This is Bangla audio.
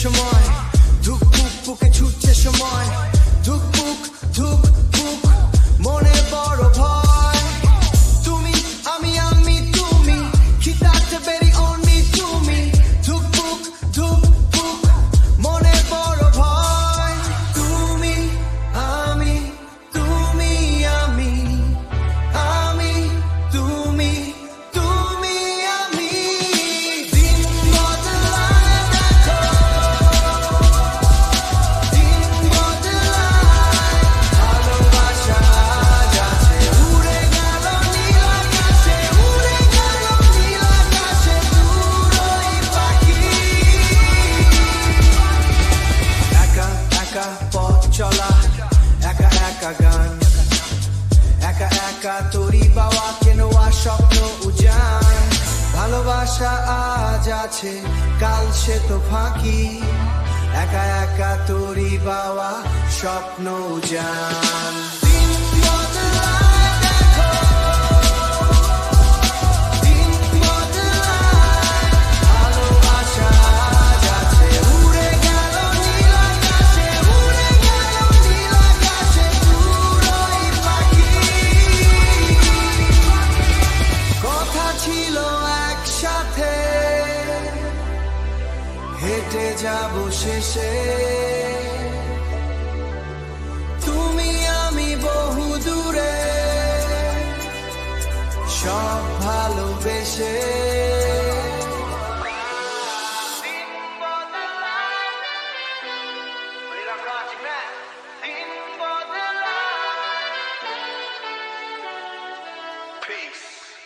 সময়, ধুক পুক পুকে ছুটছে সময়, ধুক পুক ধুক পুক মনে বড় ভয়। তুমি আমি আমি তুমি, খিতাতে বেরি অনলি তুমি, ধুক পুক ধুক পুক মনে বড় ভয়। তুমি আমি তুমি আমি আমি তুমি তুমি আমি, দিন বদলায় দেখো, দিন বদলায়, ভালোবাসা আজ আছে, উড়ে গেল নীল আকাশে, উড়ে গেল নীল আকাশে, দূর ওই পাখি। একা একা পথ চলা, একা একা গান, একা একা তরি বাওয়া কেনোয়া স্বপ্ন উজান। ভালোবাসা আজ আছে, কাল সে তো ফাঁকি, একা একা তরি বাওয়া স্বপ্ন উজান। দিন বদলায় দেখো, দিন বদলায়, ভালোবাসা আজ আছে, উড়ে গেল নীল আকাশে, উড়ে গেল নীল আকাশে, দূর ওই পাখি। কথা ছিল একসাথে হেঁটে যাব শেষে, তুমি আমি বহু দূরে, সব ভালোবেসে। দিন বদলায়, দিন